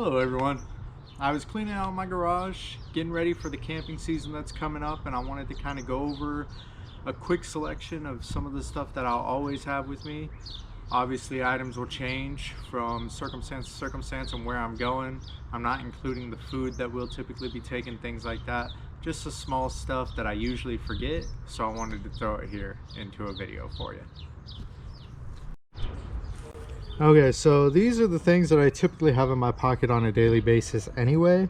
Hello everyone. I was cleaning out my garage, getting ready for the camping season that's coming up, and I wanted to kind of go over a quick selection of some of the stuff that I'll always have with me. Obviously items will change from circumstance to circumstance and where I'm going. I'm not including the food that we'll typically be taking, things like that. Just the small stuff that I usually forget, so I wanted to throw it here into a video for you. Okay, so these are the things that I typically have in my pocket on a daily basis anyway.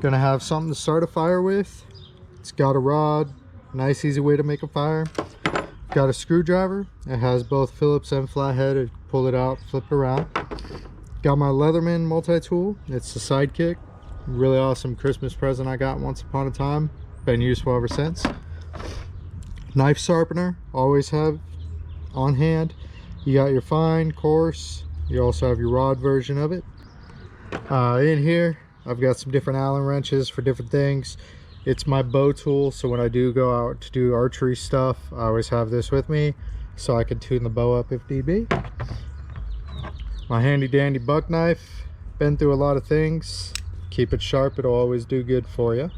Gonna have something to start a fire with. It's got a rod, nice easy way to make a fire. Got a screwdriver. It has both Phillips and flathead. To pull it out, flip it around. Got my Leatherman multi-tool. It's the Sidekick. Really awesome Christmas present I got once upon a time. Been useful ever since. Knife sharpener, always have on hand. You got your fine, coarse. You also have your rod version of it. In here, I've got some different Allen wrenches for different things. It's my bow tool, so when I do go out to do archery stuff, I always have this with me so I can tune the bow up if need be. My handy dandy buck knife. Been through a lot of things. Keep it sharp, it'll always do good for you.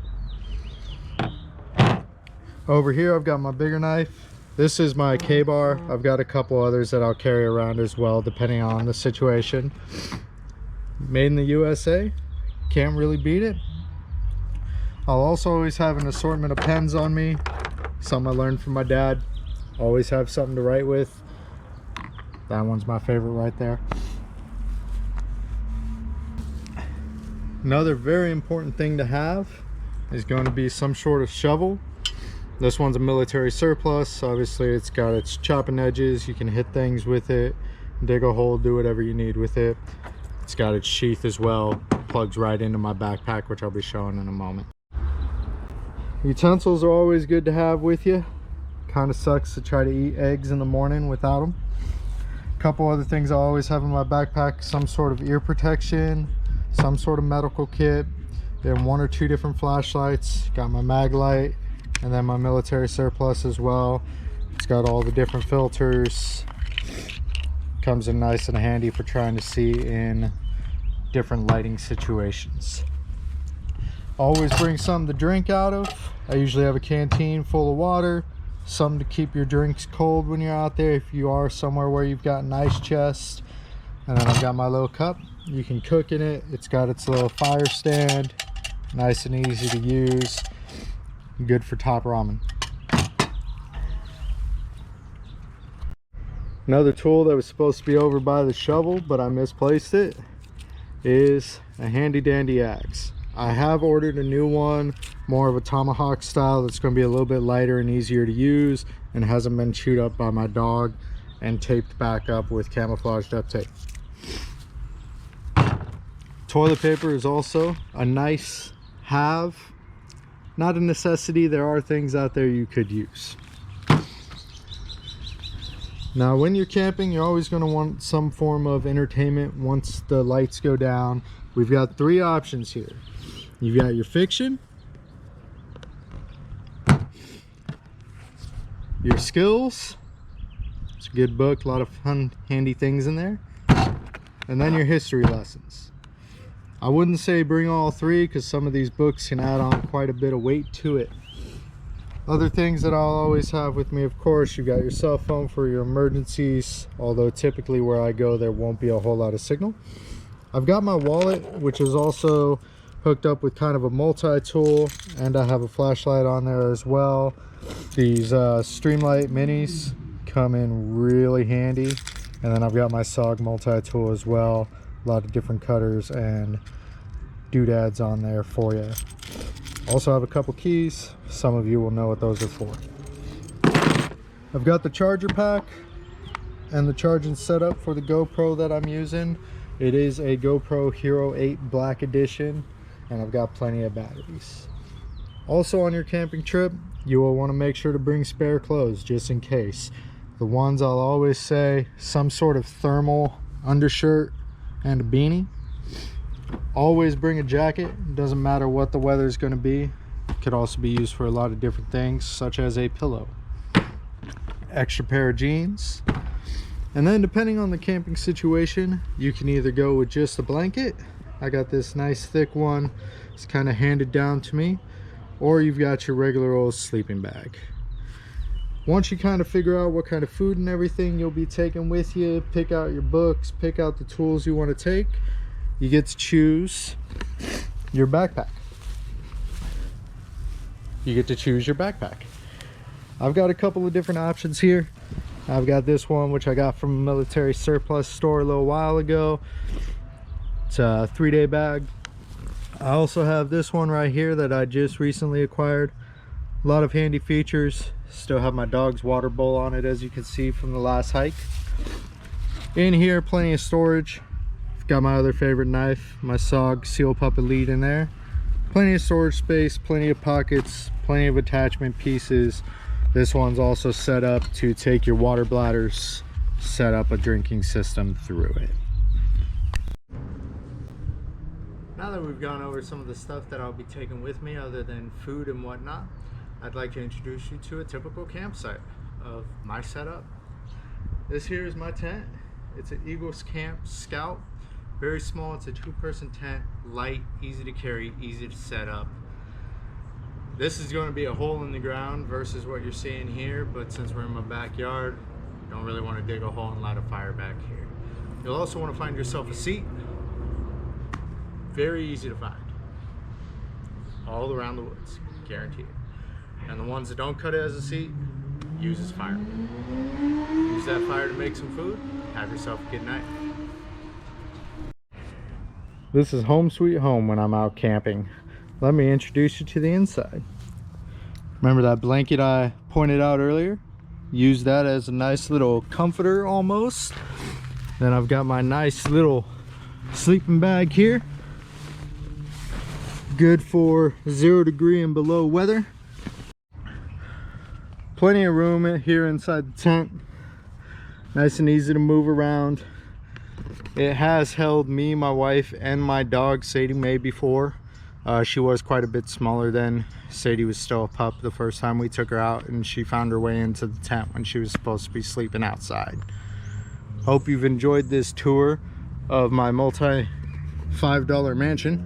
Over here, I've got my bigger knife. This is my K-bar. I've got a couple others that I'll carry around as well, depending on the situation. Made in the USA. Can't really beat it. I'll also always have an assortment of pens on me. Something I learned from my dad. Always have something to write with. That one's my favorite right there. Another very important thing to have is going to be some sort of shovel. This one's a military surplus. Obviously it's got its chopping edges. You can hit things with it, dig a hole, do whatever you need with it. It's got its sheath as well. Plugs right into my backpack, which I'll be showing in a moment. Utensils are always good to have with you. Kind of sucks to try to eat eggs in the morning without them. A couple other things I always have in my backpack: some sort of ear protection, some sort of medical kit, then 1 or 2 different flashlights. Got my mag light, and then my military surplus as well. It's got all the different filters. Comes in nice and handy for trying to see in different lighting situations. Always bring something to drink out of. I usually have a canteen full of water, something to keep your drinks cold when you're out there if you are somewhere where you've got an ice chest. And then I've got my little cup. You can cook in it. It's got its little fire stand, nice and easy to use. Good for top ramen. Another tool that was supposed to be over by the shovel, but I misplaced it, is a handy dandy axe. I have ordered a new one, more of a tomahawk style, that's going to be a little bit lighter and easier to use, and hasn't been chewed up by my dog and taped back up with camouflage duct tape. Toilet paper is also a nice have. Not a necessity. There are things out there you could use. Now when you're camping, you're always going to want some form of entertainment once the lights go down. We've got 3 options here. You've got your fiction, your skills. It's a good book, a lot of fun handy things in there, and then your history lessons. I wouldn't say bring all 3 because some of these books can add on quite a bit of weight to it. Other things that I'll always have with me, of course, you've got your cell phone for your emergencies, although typically where I go there won't be a whole lot of signal. I've got my wallet, which is also hooked up with kind of a multi-tool, and I have a flashlight on there as well. These Streamlight minis come in really handy. And then I've got my SOG multi-tool as well. A lot of different cutters and doodads on there for you. Also have a couple keys. Some of you will know what those are for. I've got the charger pack and the charging setup for the GoPro that I'm using. It is a GoPro Hero 8 Black Edition, and I've got plenty of batteries. Also on your camping trip, you will want to make sure to bring spare clothes just in case. The ones I'll always say, some sort of thermal undershirt and a beanie. Always bring a jacket. It doesn't matter what the weather is going to be. It could also be used for a lot of different things, such as a pillow. Extra pair of jeans. And then depending on the camping situation, you can either go with just a blanket I got this nice thick one. It's kind of handed down to me. Or you've got your regular old sleeping bag. Once you kind of figure out what kind of food and everything you'll be taking with you, pick out your books, pick out the tools you want to take, you get to choose your backpack. You get to choose your backpack. I've got a couple of different options here. I've got this one, which I got from a military surplus store a little while ago. It's a 3-day bag. I also have this one right here that I just recently acquired. A lot of handy features. Still have my dog's water bowl on it, as you can see from the last hike. In here, plenty of storage. I've got my other favorite knife, my SOG Seal Pup Elite in there. Plenty of storage space, plenty of pockets, plenty of attachment pieces. This one's also set up to take your water bladders, set up a drinking system through it. Now that we've gone over some of the stuff that I'll be taking with me other than food and whatnot, I'd like to introduce you to a typical campsite of my setup. This here is my tent. It's an Eagles Camp Scout. Very small, it's a 2-person tent, light, easy to carry, easy to set up. This is going to be a hole in the ground versus what you're seeing here, but since we're in my backyard, you don't really want to dig a hole and light a fire back here. You'll also want to find yourself a seat. Very easy to find. All around the woods, guaranteed. And the ones that don't cut it as a seat, use as fire. Use that fire to make some food, have yourself a good night. This is home sweet home when I'm out camping. Let me introduce you to the inside. Remember that blanket I pointed out earlier? Use that as a nice little comforter almost. Then I've got my nice little sleeping bag here. Good for 0 degree and below weather. Plenty of room here inside the tent. Nice and easy to move around. It has held me, my wife, and my dog Sadie Mae before. She was quite a bit smaller then. Sadie was still a pup the first time we took her out, and she found her way into the tent when she was supposed to be sleeping outside. Hope you've enjoyed this tour of my multi $5 mansion.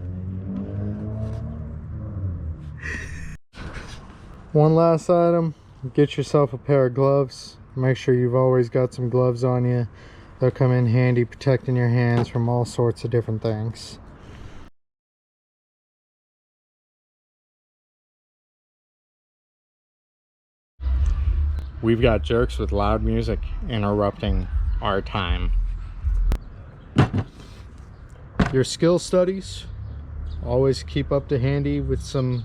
One last item, get yourself a pair of gloves. Make sure you've always got some gloves on you. They'll come in handy protecting your hands from all sorts of different things. We've got jerks with loud music interrupting our time. Your skill studies, always keep up to handy with some